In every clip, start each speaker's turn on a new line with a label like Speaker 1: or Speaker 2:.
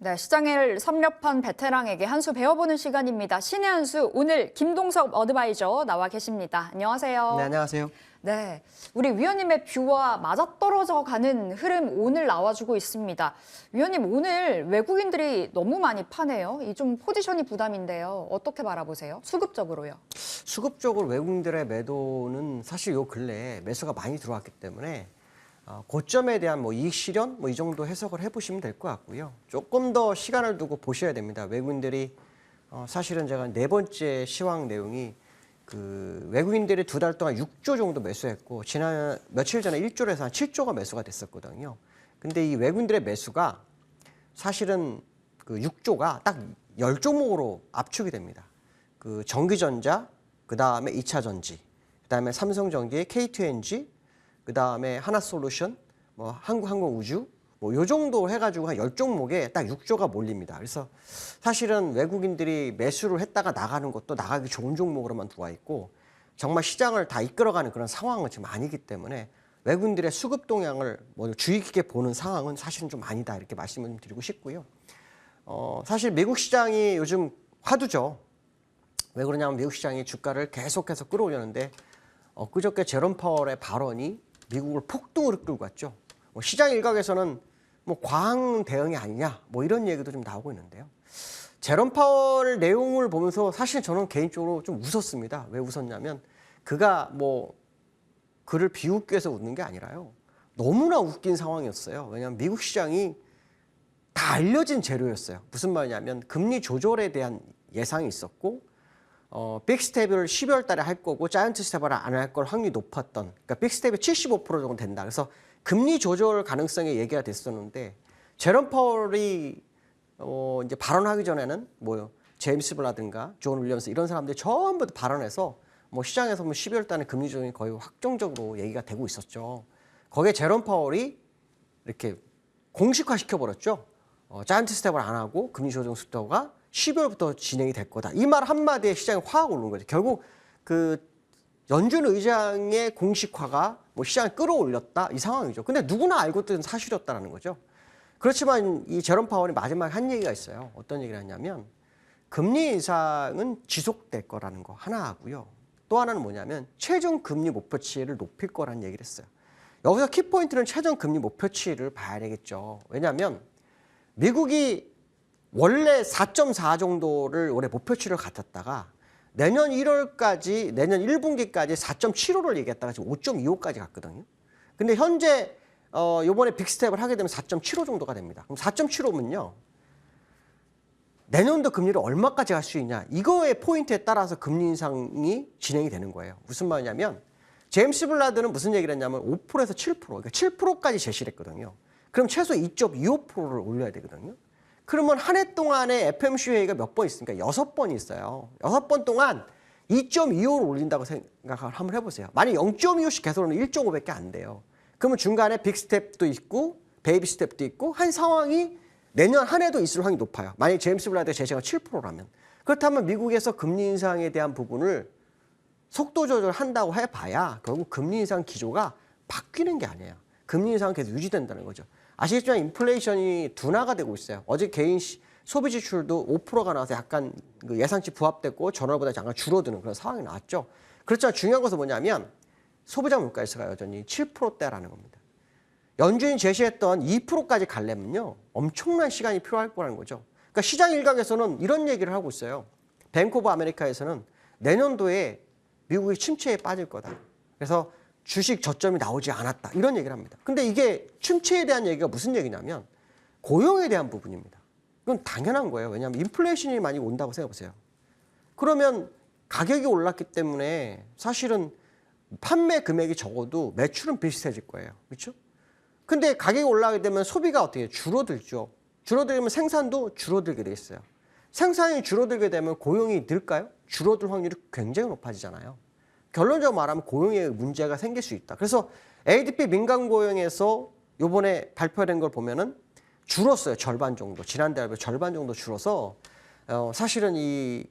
Speaker 1: 네, 시장을 섭렵한 베테랑에게 한 수 배워보는 시간입니다. 신의 한 수, 오늘 김동석 어드바이저 나와 계십니다. 안녕하세요.
Speaker 2: 네, 안녕하세요.
Speaker 1: 네, 우리 위원님의 뷰와 맞아떨어져 가는 흐름 오늘 나와주고 있습니다. 위원님, 오늘 외국인들이 너무 많이 파네요. 이 좀 포지션이 부담인데요. 어떻게 바라보세요? 수급적으로요.
Speaker 2: 수급적으로 외국인들의 매도는 사실 요 근래에 매수가 많이 들어왔기 때문에 고점에 대한 이익 실현 이 정도 해석을 해보시면 될 것 같고요. 조금 더 시간을 두고 보셔야 됩니다. 외국인들이 사실은 제가 네 번째 시황 내용이 그 외국인들이 두 달 동안 6조 정도 매수했고 지난 며칠 전에 1조에서 한 7조가 매수가 됐었거든요. 근데 이 외국인들의 매수가 사실은 그 6조가 딱 10종목으로 압축이 됩니다. 그 전기전자, 그 다음에 2차전지, 그 다음에 삼성전기, K2NG, 그 다음에 하나솔루션, 한국항공우주, 요 정도 해가지고 한 10종목에 딱 6조가 몰립니다. 그래서 사실은 외국인들이 매수를 했다가 나가는 것도 나가기 좋은 종목으로만 들어와 있고 정말 시장을 다 이끌어가는 그런 상황은 지금 아니기 때문에 외국인들의 수급 동향을 주의 깊게 보는 상황은 사실은 좀 아니다 이렇게 말씀을 드리고 싶고요. 사실 미국 시장이 요즘 화두죠. 왜 그러냐면 미국 시장이 주가를 계속해서 끌어올렸는데 엊그저께 제롬 파월의 발언이 미국을 폭등으로 끌고 갔죠. 시장 일각에서는 과한 대응이 아니냐 이런 얘기도 좀 나오고 있는데요. 제롬 파월 내용을 보면서 사실 저는 개인적으로 좀 웃었습니다. 왜 웃었냐면 그가 그를 비웃기 위해서 웃는 게 아니라요. 너무나 웃긴 상황이었어요. 왜냐하면 미국 시장이 다 알려진 재료였어요. 무슨 말이냐면 금리 조절에 대한 예상이 있었고 빅스텝을 12월 달에 할 거고 자이언트 스텝을 안 할 걸 확률이 높았던 그러니까 빅스텝이 75% 정도 된다. 그래서 금리 조절 가능성이 얘기가 됐었는데 제롬 파월이 이제 발언하기 전에는 제임스 블라든가 존 윌리엄스 이런 사람들이 전부 발언해서 시장에서 12월 달에 금리 조정이 거의 확정적으로 얘기가 되고 있었죠. 거기에 제롬 파월이 이렇게 공식화 시켜버렸죠. 자이언트 스텝을 안 하고 금리 조정 속도가 12월부터 진행이 될 거다. 이 말 한마디에 시장이 확 오른 거죠. 결국 그 연준 의장의 공식화가 시장을 끌어올렸다 이 상황이죠. 근데 누구나 알고 있던 사실이었다는 거죠. 그렇지만 이 제롬 파월이 마지막에 한 얘기가 있어요. 어떤 얘기를 했냐면 금리 인상은 지속될 거라는 거 하나 하고요. 또 하나는 뭐냐면 최종 금리 목표치를 높일 거라는 얘기를 했어요. 여기서 키포인트는 최종 금리 목표치를 봐야 되겠죠. 왜냐하면 미국이 원래 4.4 정도를 올해 목표치를 갖았다가 내년 1월까지, 내년 1분기까지 4.75를 얘기했다가 지금 5.25까지 갔거든요. 근데 현재 요번에 빅스텝을 하게 되면 4.75 정도가 됩니다. 그럼 4.75면요. 내년도 금리를 얼마까지 갈 수 있냐. 이거의 포인트에 따라서 금리 인상이 진행이 되는 거예요. 무슨 말이냐면 제임스 블라드는 무슨 얘기를 했냐면 5%에서 7%, 그러니까 7%까지 제시를 했거든요. 그럼 최소 2.25%를 올려야 되거든요. 그러면 한 해 동안에 FOMC 회의가 몇 번 있습니까? 6번이 있어요. 6번 동안 2.25를 올린다고 생각을 한번 해보세요. 만약 0.25씩 계속 오면 1.5밖에 안 돼요. 그러면 중간에 빅 스텝도 있고 베이비 스텝도 있고 한 상황이 내년 한 해도 있을 확률이 높아요. 만약 제임스 블라드의 제시가 7%라면. 그렇다면 미국에서 금리 인상에 대한 부분을 속도 조절한다고 해봐야 결국 금리 인상 기조가 바뀌는 게 아니에요. 금리 인상은 계속 유지된다는 거죠. 아시겠지만 인플레이션이 둔화가 되고 있어요. 어제 개인 소비 지출도 5%가 나와서 약간 그 예상치 부합됐고 전월보다 잠깐 줄어드는 그런 상황이 나왔죠. 그렇지만 중요한 것은 뭐냐면 소비자 물가지수가 여전히 7%대라는 겁니다. 연준이 제시했던 2%까지 가려면요. 엄청난 시간이 필요할 거라는 거죠. 그러니까 시장 일각에서는 이런 얘기를 하고 있어요. 뱅크 오브 아메리카에서는 내년도에 미국이 침체에 빠질 거다. 그래서 주식 저점이 나오지 않았다. 이런 얘기를 합니다. 근데 이게 침체에 대한 얘기가 무슨 얘기냐면 고용에 대한 부분입니다. 이건 당연한 거예요. 왜냐하면 인플레이션이 많이 온다고 생각해보세요. 그러면 가격이 올랐기 때문에 사실은 판매 금액이 적어도 매출은 비슷해질 거예요. 그렇죠? 근데 가격이 올라가게 되면 소비가 어떻게 줄어들죠. 줄어들면 생산도 줄어들게 돼 있어요. 생산이 줄어들게 되면 고용이 늘까요? 줄어들 확률이 굉장히 높아지잖아요. 결론적으로 말하면 고용에 문제가 생길 수 있다. 그래서 ADP 민간 고용에서 요번에 발표된 걸 보면은 줄었어요. 절반 정도. 지난달에 절반 정도 줄어서 사실은 이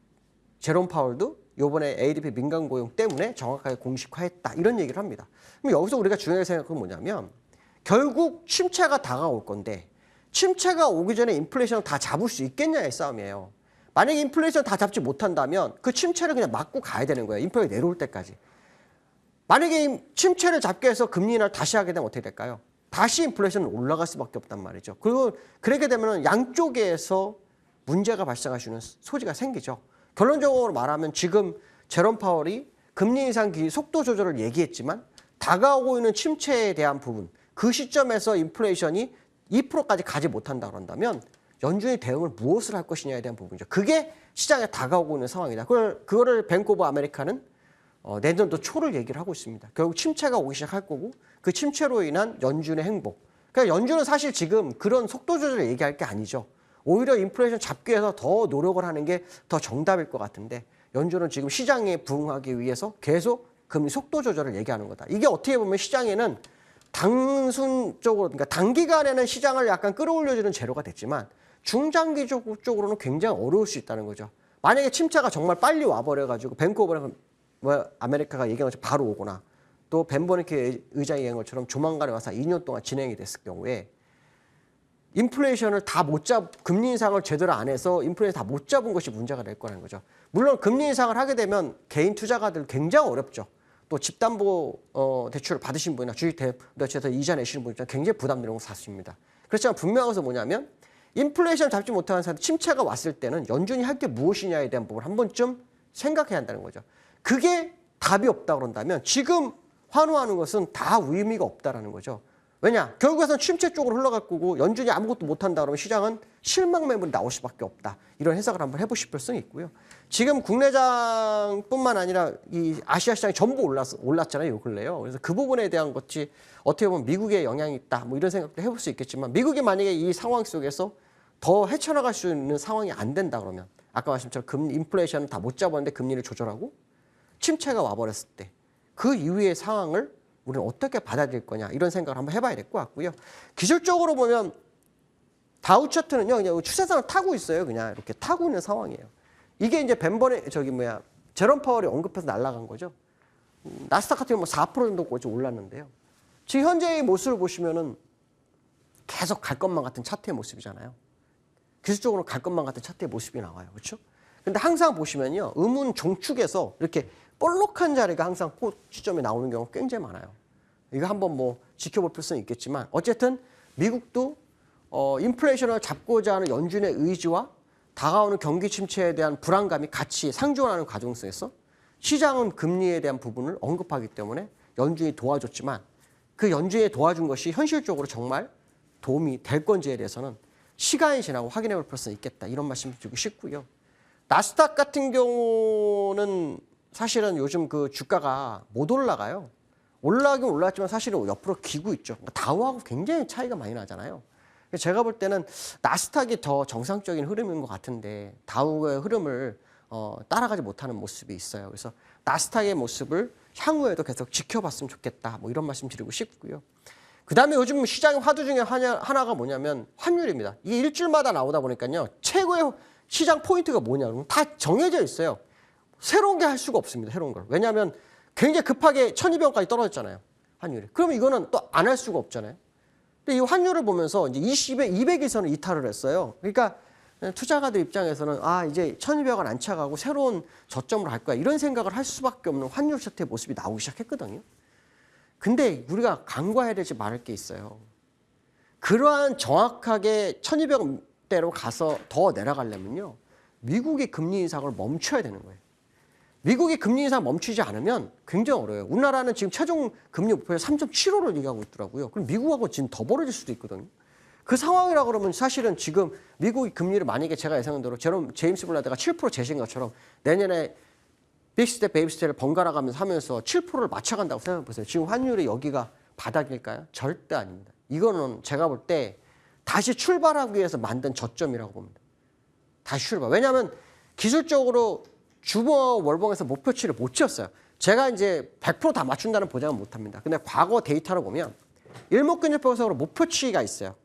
Speaker 2: 제롬 파월도 요번에 ADP 민간 고용 때문에 정확하게 공식화했다. 이런 얘기를 합니다. 그럼 여기서 우리가 중요하게 생각하는 건 뭐냐면 결국 침체가 다가올 건데 침체가 오기 전에 인플레이션을 다 잡을 수 있겠냐의 싸움이에요. 만약에 인플레이션 다 잡지 못한다면 그 침체를 그냥 막고 가야 되는 거예요. 인플레이션이 내려올 때까지. 만약에 침체를 잡기 위해서 금리 인하를 다시 하게 되면 어떻게 될까요? 다시 인플레이션은 올라갈 수밖에 없단 말이죠. 그리고 그렇게 되면 양쪽에서 문제가 발생할 수 있는 소지가 생기죠. 결론적으로 말하면 지금 제롬 파월이 금리 인상 속도 조절을 얘기했지만 다가오고 있는 침체에 대한 부분, 그 시점에서 인플레이션이 2%까지 가지 못한다 그런다면 연준이 대응을 무엇을 할 것이냐에 대한 부분이죠. 그게 시장에 다가오고 있는 상황이다. 그거를 뱅크 오브 아메리카는 내년도 초를 얘기를 하고 있습니다. 결국 침체가 오기 시작할 거고 그 침체로 인한 연준의 행복. 그러니까 연준은 사실 지금 그런 속도 조절을 얘기할 게 아니죠. 오히려 인플레이션 잡기 위해서 더 노력을 하는 게 더 정답일 것 같은데 연준은 지금 시장에 부응하기 위해서 계속 금리 속도 조절을 얘기하는 거다. 이게 어떻게 보면 시장에는 단순적으로, 그러니까 단기간에는 시장을 약간 끌어올려주는 재료가 됐지만 중장기적으로는 굉장히 어려울 수 있다는 거죠. 만약에 침체가 정말 빨리 와버려가지고 뱅크 오브 아메리카가 얘기한 것처럼 바로 오거나 또 벤 버너케 의장이 얘기한 것처럼 조만간에 와서 2년 동안 진행이 됐을 경우에 인플레이션을 다 금리 인상을 제대로 안 해서 인플레이션 다 못 잡은 것이 문제가 될 거라는 거죠. 물론 금리 인상을 하게 되면 개인 투자가들 굉장히 어렵죠. 또 집담보 대출을 받으신 분이나 주식대출에서 이자 내시는 분이 굉장히 부담되는 거 사실입니다. 그렇지만 분명한 것은 뭐냐면 인플레이션 잡지 못하는 사람 침체가 왔을 때는 연준이 할 게 무엇이냐에 대한 부분을 한 번쯤 생각해야 한다는 거죠. 그게 답이 없다 그런다면 지금 환호하는 것은 다 의미가 없다라는 거죠. 왜냐? 결국에는 침체 쪽으로 흘러갈 거고 연준이 아무것도 못한다 그러면 시장은 실망 매물이 나올 수밖에 없다. 이런 해석을 한번 해보실 필요성이 있고요. 지금 국내장뿐만 아니라 이 아시아 시장이 전부 올랐잖아요. 요 근래요. 그래서 그 부분에 대한 것이 어떻게 보면 미국에 영향이 있다. 뭐 이런 생각도 해볼 수 있겠지만 미국이 만약에 이 상황 속에서 더 헤쳐나갈 수 있는 상황이 안 된다 그러면 아까 말씀처럼 인플레이션을 다 못 잡았는데 금리를 조절하고 침체가 와버렸을 때 그 이후의 상황을 우리는 어떻게 받아들일 거냐 이런 생각을 한번 해봐야 될 것 같고요. 기술적으로 보면 다우 차트는요 그냥 추세선을 타고 있어요. 그냥 이렇게 타고 있는 상황이에요. 이게 이제 제롬 파월이 언급해서 날아간 거죠. 나스닥 같은 경우 4% 정도까지 올랐는데요. 지금 현재의 모습을 보시면은 계속 갈 것만 같은 차트의 모습이잖아요. 기술적으로 갈 것만 같은 차트의 모습이 나와요. 그렇죠? 근데 항상 보시면요. 음운 종축에서 이렇게 볼록한 자리가 항상 시점에 나오는 경우가 굉장히 많아요. 이거 한번 뭐 지켜볼 필요성이 있겠지만 어쨌든 미국도 인플레이션을 잡고자 하는 연준의 의지와 다가오는 경기 침체에 대한 불안감이 같이 상존하는 과정 속에서 시장은 금리에 대한 부분을 언급하기 때문에 연준이 도와줬지만 그 연준이 도와준 것이 현실적으로 정말 도움이 될 건지에 대해서는 시간이 지나고 확인해 볼 필요성이 있겠다. 이런 말씀 드리고 싶고요. 나스닥 같은 경우는 사실은 요즘 그 주가가 못 올라가요. 올라가긴 올랐지만 사실은 옆으로 기고 있죠. 그러니까 다우하고 굉장히 차이가 많이 나잖아요. 제가 볼 때는 나스닥이 더 정상적인 흐름인 것 같은데 다우의 흐름을 따라가지 못하는 모습이 있어요. 그래서 나스닥의 모습을 향후에도 계속 지켜봤으면 좋겠다. 뭐 이런 말씀 드리고 싶고요. 그다음에 요즘 시장의 화두 중에 하나가 뭐냐면 환율입니다. 이게 일주일마다 나오다 보니까요. 최고의 시장 포인트가 뭐냐 그러면 다 정해져 있어요. 새로운 게 할 수가 없습니다. 새로운 걸. 왜냐하면 굉장히 급하게 1200원까지 떨어졌잖아요. 환율이. 그러면 이거는 또 안 할 수가 없잖아요. 근데 이 환율을 보면서 이제 200일선을 이탈을 했어요. 그러니까 투자가들 입장에서는 이제 1200원 안 차가고 새로운 저점으로 갈 거야. 이런 생각을 할 수밖에 없는 환율 차트의 모습이 나오기 시작했거든요. 근데 우리가 간과해야 되지 말을 게 있어요. 그러한 정확하게 1200원대로 가서 더 내려가려면요. 미국의 금리 인상을 멈춰야 되는 거예요. 미국이 금리 인상 멈추지 않으면 굉장히 어려워요. 우리나라는 지금 최종 금리 목표에 3.75를 얘기하고 있더라고요. 그럼 미국하고 지금 더 벌어질 수도 있거든요. 그 상황이라 그러면 사실은 지금 미국이 금리를 만약에 제가 예상한 대로 제임스 블라드가 7% 제시인 것처럼 내년에 빅스텝, 베이비스텝을 번갈아 가면서 하면서 7%를 맞춰간다고 생각해 보세요. 지금 환율이 여기가 바닥일까요? 절대 아닙니다. 이거는 제가 볼 때 다시 출발하기 위해서 만든 저점이라고 봅니다. 다시 출발. 왜냐하면 기술적으로 주버 월봉에서 목표치를 못 지었어요. 제가 이제 100% 다 맞춘다는 보장은 못합니다. 근데 과거 데이터를 보면 일목균열법상으로 목표치가 있어요.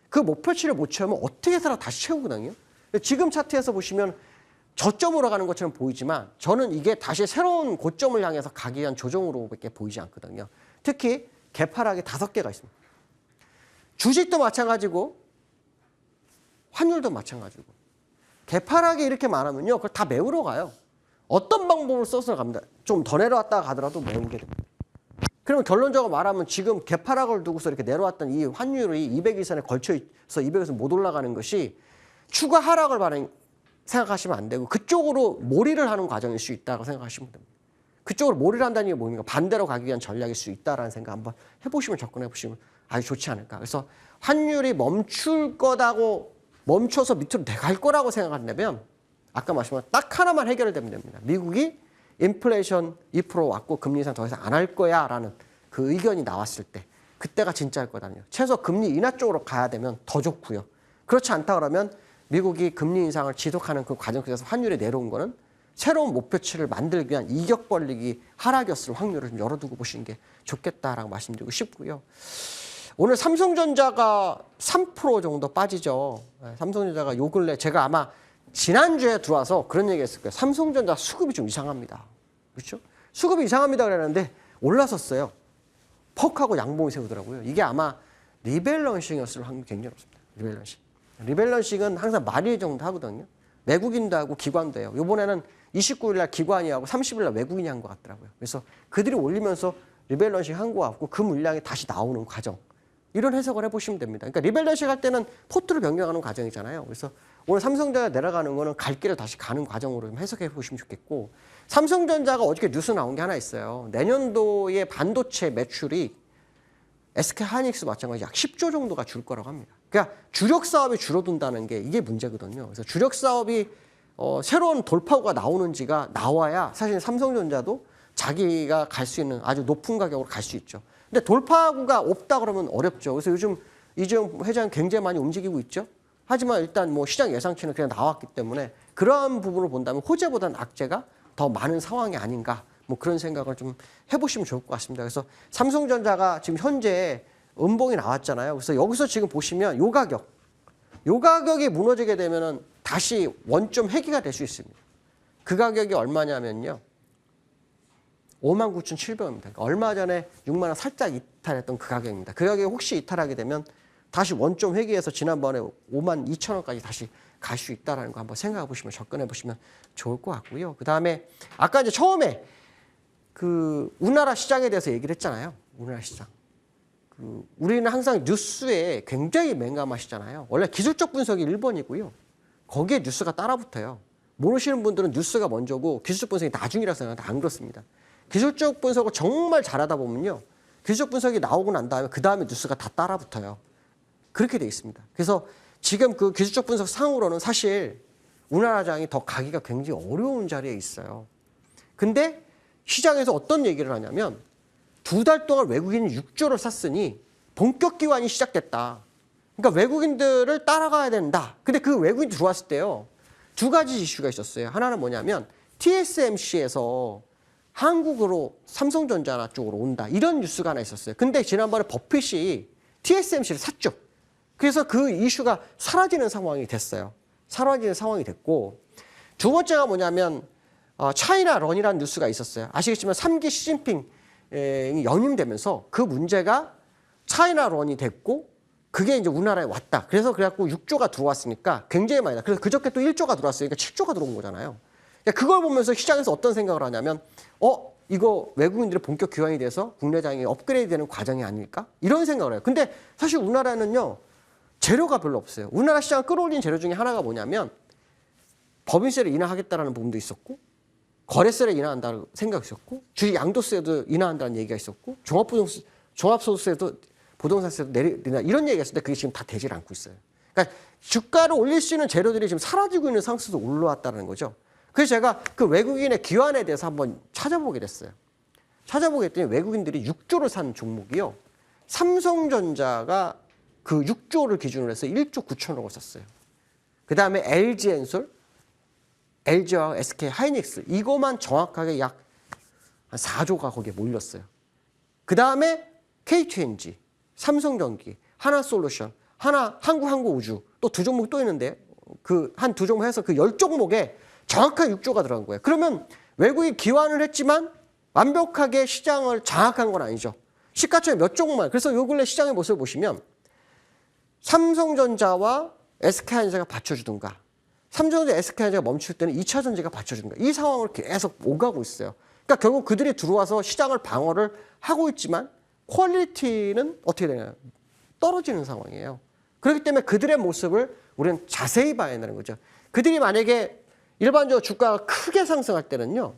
Speaker 2: 그 목표치를 못 채우면 어떻게 해서라도 다시 채우거든요. 지금 차트에서 보시면 저점으로 가는 것처럼 보이지만 저는 이게 다시 새로운 고점을 향해서 가기 위한 조정으로밖에 보이지 않거든요. 특히 개파락이 5개가 있습니다. 주식도 마찬가지고 환율도 마찬가지고. 개파락이 이렇게 많으면요. 그걸 다 메우러 가요. 어떤 방법을 써서 갑니다. 좀 더 내려왔다가 가더라도 메우게 됩니다. 그러면 결론적으로 말하면 지금 개파락을 두고서 이렇게 내려왔던 이 환율이 200 이선에 걸쳐서 200에서 못 올라가는 것이 추가 하락을 생각하시면 안 되고 그쪽으로 몰이를 하는 과정일 수 있다고 생각하시면 됩니다. 그쪽으로 몰이를 한다는 게 뭡니까? 반대로 가기 위한 전략일 수 있다라는 생각 한번 해보시면 접근해 보시면 아주 좋지 않을까. 그래서 환율이 멈출 거다고 멈춰서 밑으로 갈 거라고 생각한다면 아까 말씀한 딱 하나만 해결되면 됩니다. 미국이 인플레이션 2% 왔고 금리 인상 더 이상 안 할 거야라는 그 의견이 나왔을 때 그때가 진짜일 거거든요. 최소 금리 인하 쪽으로 가야 되면 더 좋고요. 그렇지 않다 그러면 미국이 금리 인상을 지속하는 그 과정 속에서 환율이 내려온 거는 새로운 목표치를 만들기 위한 이격 벌리기 하락이었을 확률을 좀 열어두고 보시는 게 좋겠다라고 말씀드리고 싶고요. 오늘 삼성전자가 3% 정도 빠지죠. 삼성전자가 요 근래 제가 아마 지난주에 들어와서 그런 얘기 했을 거예요. 삼성전자 수급이 좀 이상합니다. 그렇죠? 수급이 이상합니다 그랬는데 올라섰어요. 퍽하고 양봉이 세우더라고요. 이게 아마 리밸런싱이었을 확률이 굉장히 높습니다. 리밸런싱. 리밸런싱은 항상 말일 정도 하거든요. 외국인도 하고 기관도 해요. 이번에는 29일 날 기관이 하고 30일 날 외국인이 한 것 같더라고요. 그래서 그들이 올리면서 리밸런싱 한 것 같고 그 물량이 다시 나오는 과정. 이런 해석을 해보시면 됩니다. 그러니까 리밸런싱 할 때는 포트를 변경하는 과정이잖아요. 그래서 오늘 삼성전자 내려가는 거는 갈 길을 다시 가는 과정으로 좀 해석해 보시면 좋겠고 삼성전자가 어저께 뉴스 나온 게 하나 있어요. 내년도에 반도체 매출이 SK 하이닉스 마찬가지 약 10조 정도가 줄 거라고 합니다. 그러니까 주력 사업이 줄어든다는 게 이게 문제거든요. 그래서 주력 사업이 새로운 돌파구가 나오는지가 나와야 사실 삼성전자도 자기가 갈 수 있는 아주 높은 가격으로 갈 수 있죠. 근데 돌파구가 없다 그러면 어렵죠. 그래서 요즘 이재용 회장 굉장히 많이 움직이고 있죠. 하지만 일단 뭐 시장 예상치는 그냥 나왔기 때문에 그러한 부분을 본다면 호재보다는 악재가 더 많은 상황이 아닌가 뭐 그런 생각을 좀 해보시면 좋을 것 같습니다. 그래서 삼성전자가 지금 현재 음봉이 나왔잖아요. 그래서 여기서 지금 보시면 요 가격이 무너지게 되면은 다시 원점 회귀가 될 수 있습니다. 그 가격이 얼마냐면요. 59,700원입니다. 그러니까 얼마 전에 6만 원 살짝 이탈했던 그 가격입니다. 그 가격이 혹시 이탈하게 되면 다시 원점 회귀해서 지난번에 52,000원까지 다시 갈 수 있다는 거 한번 생각해 보시면 접근해 보시면 좋을 것 같고요. 그 다음에 아까 이제 처음에 그 우리나라 시장에 대해서 얘기를 했잖아요. 우리나라 시장. 우리는 항상 뉴스에 굉장히 민감하시잖아요. 원래 기술적 분석이 1번이고요. 거기에 뉴스가 따라붙어요. 모르시는 분들은 뉴스가 먼저고 기술적 분석이 나중이라고 생각하는데 안 그렇습니다. 기술적 분석을 정말 잘하다 보면요. 기술적 분석이 나오고 난 다음에 그 다음에 뉴스가 다 따라붙어요. 그렇게 돼 있습니다. 그래서 지금 그 기술적 분석 상으로는 사실 우리나라 장이 더 가기가 굉장히 어려운 자리에 있어요. 근데 시장에서 어떤 얘기를 하냐면 2달 동안 외국인이 6조를 샀으니 본격 기환이 시작됐다. 그러니까 외국인들을 따라가야 된다. 근데 그 외국인이 들어왔을 때요. 2가지 이슈가 있었어요. 하나는 뭐냐면 TSMC에서 한국으로 삼성전자 쪽으로 온다. 이런 뉴스가 하나 있었어요. 근데 지난번에 버핏이 TSMC를 샀죠. 그래서 그 이슈가 사라지는 상황이 됐어요. 사라지는 상황이 됐고 두 번째가 뭐냐면 차이나 런이라는 뉴스가 있었어요. 아시겠지만 3기 시진핑 연임되면서 그 문제가 차이나 런이 됐고 그게 이제 우리나라에 왔다. 그래갖고 6조가 들어왔으니까 굉장히 많이 나. 그래서 그저께 또 1조가 들어왔으니까 7조가 들어온 거잖아요. 그러니까 그걸 보면서 시장에서 어떤 생각을 하냐면 이거 외국인들의 본격 교환이 돼서 국내장이 업그레이드 되는 과정이 아닐까? 이런 생각을 해요. 근데 사실 우리나라는요. 재료가 별로 없어요. 우리나라 시장을 끌어올린 재료 중에 하나가 뭐냐면 법인세를 인하하겠다라는 부분도 있었고 거래세를 인하한다는 생각이 있었고 주식 양도세도 인하한다는 얘기가 있었고 종합소득세도 부동산세도 내린다 이런 얘기가 있었는데 그게 지금 다 되질 않고 있어요. 그러니까 주가를 올릴 수 있는 재료들이 지금 사라지고 있는 상황에서 올라왔다는 거죠. 그래서 제가 그 외국인의 기환에 대해서 한번 찾아보게 됐어요. 찾아보게 했더니 외국인들이 6조를 산 종목이요. 삼성전자가 그 6조를 기준으로 해서 1조 9천억을 썼어요. 그 다음에 LG엔솔, LG와 SK 하이닉스 이거만 정확하게 약 한 4조가 거기에 몰렸어요. 그 다음에 KTNG, 삼성전기, 하나솔루션, 한국항공우주 또 2종목이 또 있는데 그 한 2종목 해서 그 10종목에 정확하게 6조가 들어간 거예요. 그러면 외국이 기환을 했지만 완벽하게 시장을 장악한 건 아니죠. 시가총액 몇 종목만. 그래서 요 근래 시장의 모습을 보시면 삼성전자와 SK하이닉스가 받쳐주든가 삼성전자 SK하이닉스가 멈출 때는 2차전지가 받쳐주든가 이 상황을 계속 오가고 있어요. 그러니까 결국 그들이 들어와서 시장을 방어를 하고 있지만 퀄리티는 어떻게 되나요? 떨어지는 상황이에요. 그렇기 때문에 그들의 모습을 우리는 자세히 봐야 된다는 거죠. 그들이 만약에 일반적으로 주가가 크게 상승할 때는요.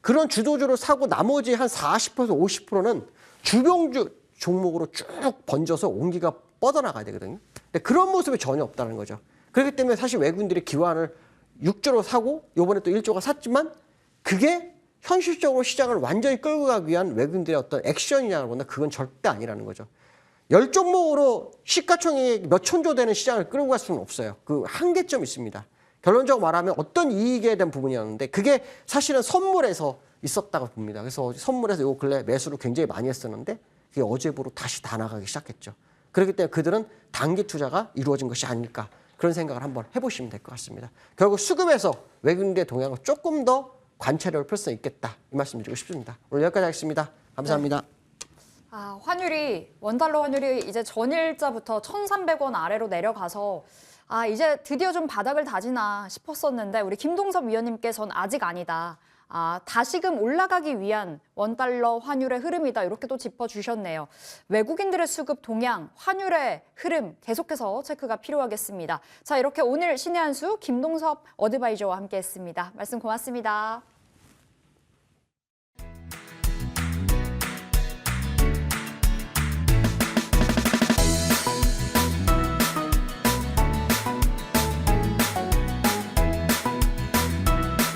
Speaker 2: 그런 주도주를 사고 나머지 한 40%에서 50%는 주병주 종목으로 쭉 번져서 온기가 뻗어나가야 되거든요. 근데 그런 모습이 전혀 없다는 거죠. 그렇기 때문에 사실 외국인들이 기관을 6조로 사고 이번에 또 1조가 샀지만 그게 현실적으로 시장을 완전히 끌고 가기 위한 외국인들의 어떤 액션이냐고 보면 그건 절대 아니라는 거죠. 10종목으로 시가총액이 몇 천조 되는 시장을 끌고 갈 수는 없어요. 그 한계점이 있습니다. 결론적으로 말하면 어떤 이익에 대한 부분이었는데 그게 사실은 선물에서 있었다고 봅니다. 그래서 선물에서 요 근래 매수를 굉장히 많이 했었는데 그게 어제부로 다시 다 나가기 시작했죠. 그렇기 때문에 그들은 단기 투자가 이루어진 것이 아닐까 그런 생각을 한번 해보시면 될 것 같습니다. 결국 수급에서 외국인들의 동향을 조금 더 관찰을 펼 수 있겠다 이 말씀 드리고 싶습니다. 오늘 여기까지 하겠습니다. 감사합니다.
Speaker 1: 환율이 원달러 환율이 이제 전일자부터 1,300원 아래로 내려가서 이제 드디어 좀 바닥을 다지나 싶었었는데 우리 김동섭 위원님께서는 아직 아니다. 다시금 올라가기 위한 원달러 환율의 흐름이다. 이렇게 또 짚어주셨네요. 외국인들의 수급 동향, 환율의 흐름 계속해서 체크가 필요하겠습니다. 자, 이렇게 오늘 신의 한 수 김동섭 어드바이저와 함께했습니다. 말씀 고맙습니다.